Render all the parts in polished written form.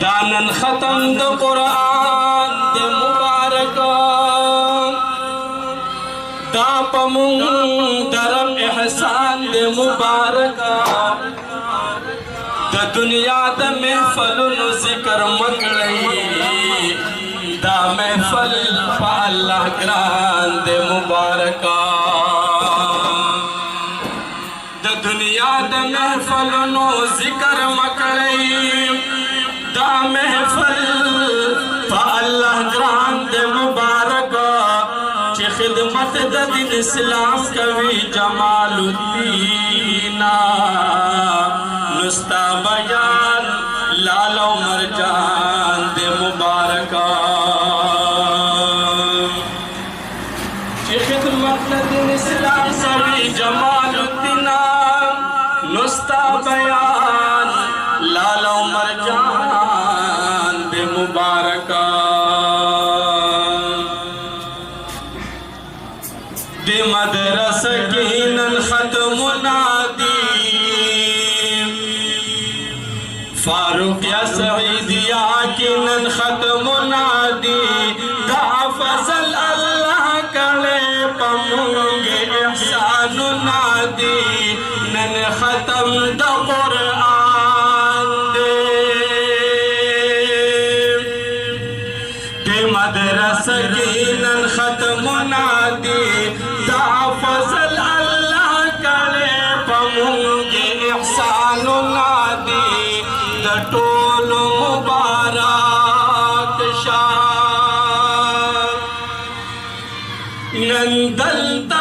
दानन खत्म the Quran दे मुबारक दापमुं दरम एहसान दे मुबारक the दुनिया द महफल जिक्र मकड़ई दा महफल पा अल्लाह ग्रान दे मुबारक द दुनिया द महफल नो जिक्र मकड़ई दा महफल पा अल्लाह ग्रान दे मुबारक चे खिदमत द दिन इस्लाम कवि जमालुद्दीना नुस्ता बयान लालो मरजान दे मुबारक चे खिदमत द दिन इस्लाम कवि जमालुद्दीना नुस्ता बयान लालो मरजान दे मुबारक दे मदरस कीनन खत्म नादी फारूक या सईदिया कीनन खत्म नादी दा फजल अल्लाह करे पमुंगे एहसान नादी नन खत्म द कुरान दे मदरस कीनन खत्म नादी दा फजल अल्लाह करे पमुंगे एहसान नादी the toll Mubarak Shah Nandal the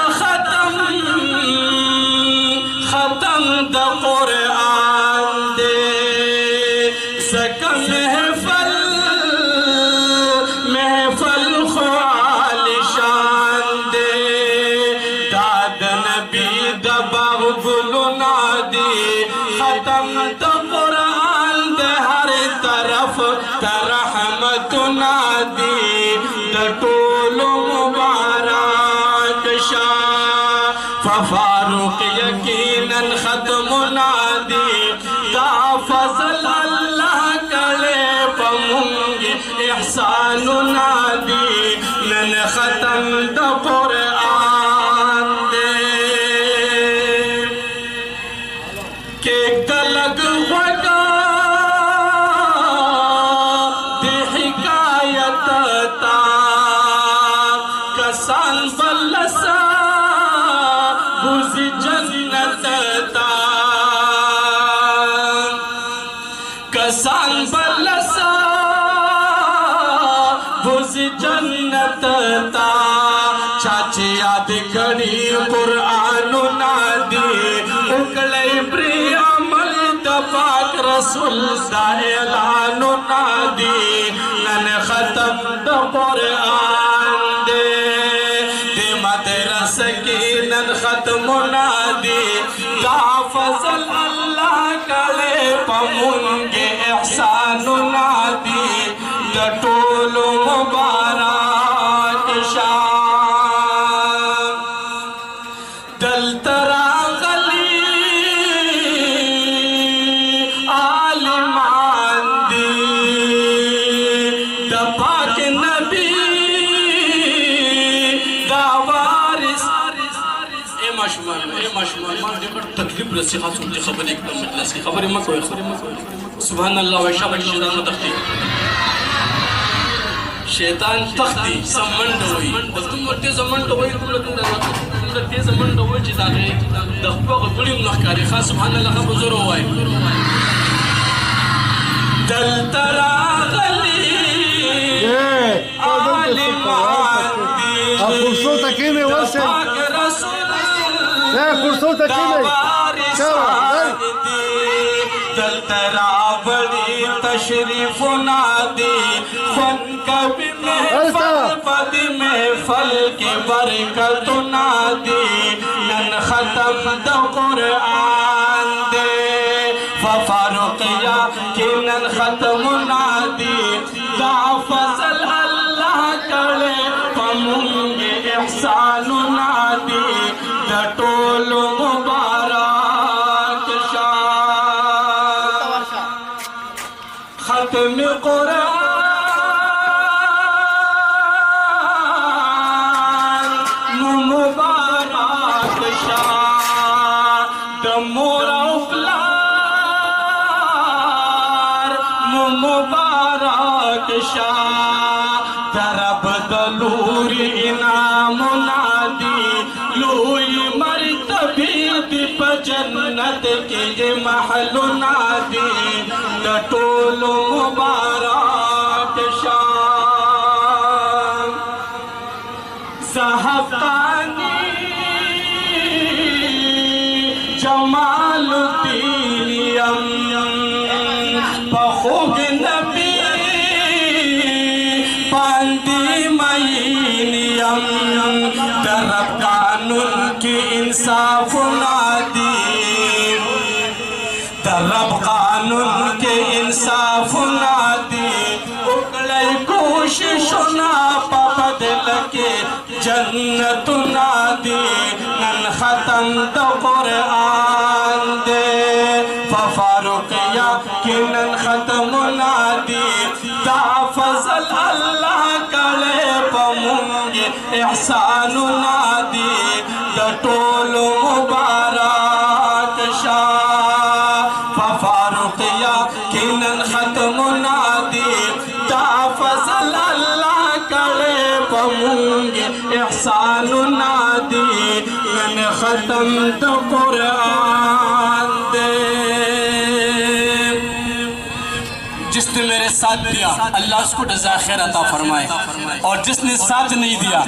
खत्म द कुरान दे सक महफल ख्वालिशान दे दाद नबी द बागुल नादी खत्म द कुरान दे हर तरफ तरहमत नादी द टोल मुबारक शाह फारूक यकीनन खत्म नादी दा फजल अल्लाह करे पमुंगे एहसान नादी नन खत्म द कुरान दे के गलग वगा दे हिकायत ता कसान बलसा बुझ जन्नत ता कसान बलसा बुझ जन्नत ता चाची याद करी कुरान नादी उकले प्री अमल द पाक रसूल दा ऐलान नादी नन खत्म द कुरान दे मदरस कीनन खत्म नादी दा फजल अल्लाह करे पमुंगे एहसान नादी द टोल मुबारक शाह दल तरा गली आलिमान दी द पाक नबी तकलीफ रसी खासुन की खबर एकदम मतलब की खबर मत कोई सुभान अल्लाह व शबक शैतान तख्ती शैतान तख्ती समंड होई तुम मरते समंड होई तुम ते समंड होई जिता है दखपा गुड़ी मुनकारी खास सुभान अल्लाह का बुजुर्ग होई दल तरा गली आलिमान दी कुर्सो तक में वसे कुर्सो तक में दल तरा बड़ी तशरीफ नादी फन कभी महफल पद महफल के बरकत नादी नन खत्म द कुरान दे फारूक यकीनन खत्म नादी दा फजल अल्लाह करे पमुंगे एहसान नादी द टोल मुबारक शाह खत्म कुरान मुबारक शाह दमोरा उफलार मुबारक शाह तरब दलूरी इनाम नादी लुई मर्तबी दीप जन्नत के ये महल नादी लटोल मुबारक शाह साहबानी जमालुद्दीन बखूब नबी बंदी मईनियम तरफ कानून की इंसाफ नादी तरफ कानून के इंसाफ नादी उगले कोशिश ना बदल के जन्नत नादी नन खत्म तो कुरान दे फारूकिया कि नन खत्म नादी ता फजल अल्लाह करे पमुंगे एहसान नादी टोल मुबारक शाह फारूकिया कि नन खत्म नादी ता फजल अल्लाह करे पमुंगे एहसान नादी नन खत्म तो कुरान दे। जिसने मेरे साथ दिया अल्लाह उसको जज़ा खैर अता फरमाए और जिसने साथ नहीं दिया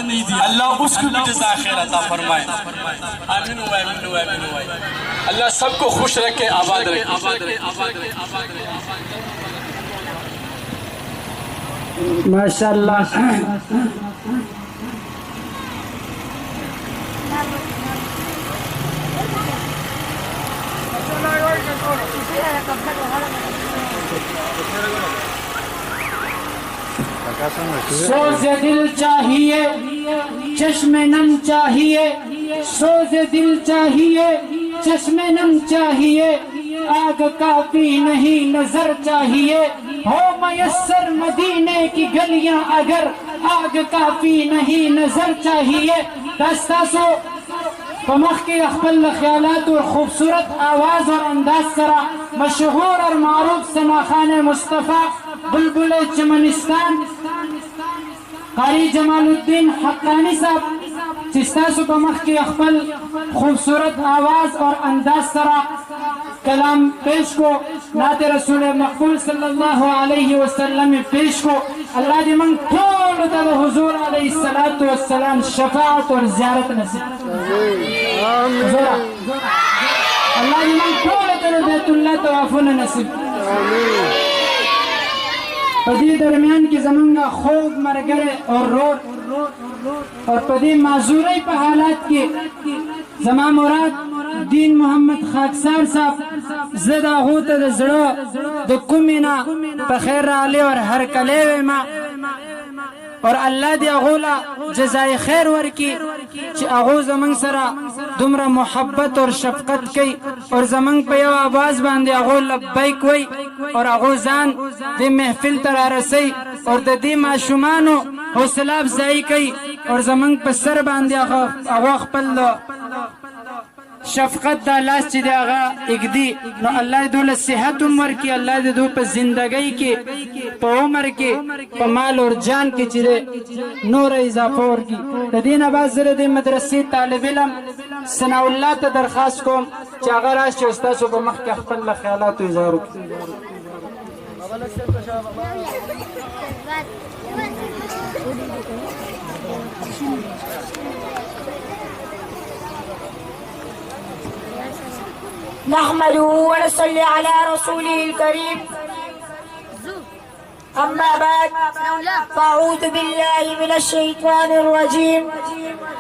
अल्लाह उसको भी जज़ा खैर अता फरमाए। आमीन हुआ आमीन हुआ आमीन हुआ। अल्लाह सबको खुश रखे आबाद रखे। माशाअल्लाह सोज़ दिल चाहिए चश्मे नम चाहिए सोज़ दिल चाहिए चश्मे नम चाहिए आग काफी नहीं नजर चाहिए हो मयस्सर मदीने की गलियां अगर आग काफी नहीं नजर चाहिए दस्तासो पमख के अखबल ख्यालात और खूबसूरत आवाज और अंदाज सरा मशहूर और मारूफ सनाखान मुस्तफ़ा बुलबुल चमनिस्तान कारी जमालुद्दीन हक्कानी साहब चिस्तासु पमख के अखबल खूबसूरत आवाज और अंदाज सरा कलाम पेश को नाते रसूल मकबूल सल्लल्लाहु अलैहि वसल्लम में पेश को अल्लाह दी मंग ठोल तब हुजूर अलैहि सलातु वस्सलाम शफाअत और ज़ियारत नसीब आमीन। अल्लाह दी मंग ठोल तब बैतुल्लाह तवाफुन नसीब आमीन। पदी दरमियान की जमंगा खूब मरगरे और रोड और पदी माजूरी पे हालात के जमा मुराद दीन मोहम्मद खाकसार साहब ज़दा होता द ज़ड़ा द कुमिना बखैर आले और हर कलेवे माँ और अल्लाह दी अगोला जज़ाए खैर वर की अगो जमंग सरा दुमरा मोहब्बत और शफकत कई और जमंग पे आवाज बांधे अगो लब्बैक वई और अगो जान दे महफिल तरा रसई और दी माशुमानो हौसला अफजाई कई और जमंग पे सर बांधे अगो खपल शफकत दा लास ची दे आगा इगदी नो अल्लाह दो सेहत उम्र की अल्लाह दो पे जिंदगी की पे उम्र की पे माल और जान की चिरे नूर इजाफा और की तदीन आबाद जरे दे मदरसे तालिब इल्म सनाउल्लाह ते दरखास्त को चागर आज उस्ताद सो मख के खपल ख्यालात इजहार की नहमदुहु व नसल्ली अला रसूलिल करीम अम्मा बाद फ़अऊज़ु बिल्लाहि मिनश शैतानिर रजीम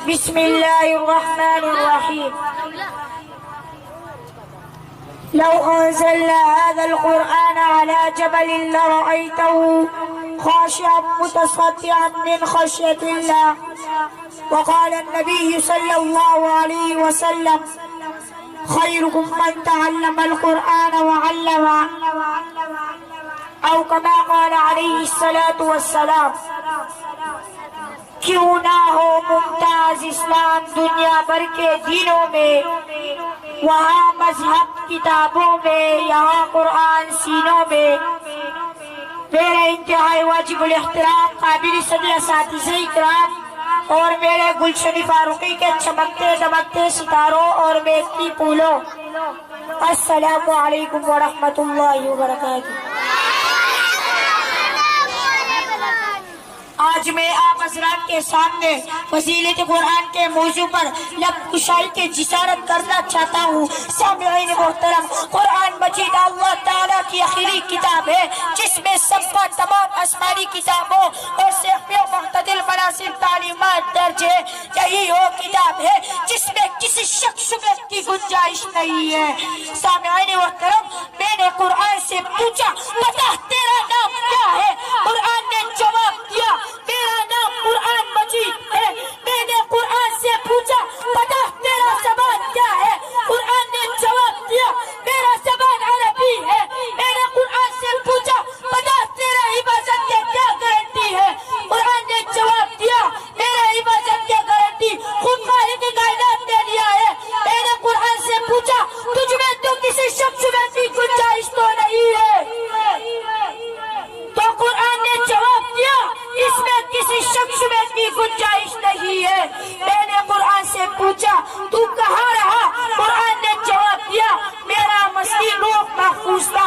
बिस्मिल्लाहिर रहमानिर रहीम लौ अंज़लना हाज़ल क़ुरआन अला जबलिन लरअयतहु ख़ाशिअन मुतसद्दिअन मिन ख़श्यतिल्लाह व क़ाला अन्नबिय्यु सल्लल्लाहु अलैहि वसल्लम खैरुकुम मन तअल्लमल क़ुरआन व अल्लमा। औ कमा क़ाल अलैहिस्सलातु वस्सलाम। क्यों ना हो मुमताज इस्लाम दुनिया भर के दीनों में, वहाँ मजहब किताबों में, यहाँ कुरान सीनों में। मेरे इंतहाई वाजिबुल एहतराम काबिल सदी असातिज़े इकराम और मेरे गुलशन फारूकी के चमकते दमकते सितारों और महकती फूलों, अस्सलामु अलैकुम व रहमतुल्लाहि व बरकातुहू। आज मैं आप हज़रात के सामने फजीलत कुरान के मौजू पर लब कुशाई की जिसारत करना चाहता हूँ। सामईन मोहतरम, कुरान मजीद अल्लाह ताला की आखिरी किताब है, जिसमें सबका तमाम आसमानी किताबों और सेहफ़े मुअतदिल मनासिब तालीमात दर्ज है। यही वो किताब है जिसमें किसी शक शुबे की गुंजाइश नहीं है। सामईन मोहतरम, मैंने कुरान से पूछा, बता तेरा नाम क्या है? कुरान ने जवाब दिया, मेरा नाम कुरान मजीद है। मैंने कुरान से पूछा, बता तेरा ज़बान क्या है? कुरान ने जवाब दिया, मेरा ज़बान अरबी है। मैंने कुरान से पूछा, बता तेरा इबादत की क्या गारंटी है? कुरान ने जवाब दिया, मेरा इबादत की गारंटी खुद मालिक कायनात ने दिया है। मैंने कुरान से पूछा, तुझमें तो किसी शख्स में भी गुंजाइश तो नहीं है? तो कुरान ने जवाब दिया, इसमें किसी शख्स में भी गुंजाइश नहीं है। मैंने कुरान से पूछा, तू कहाँ रहा? कुरान ने जवाब दिया, मेरा मसीह रूह महफूज था।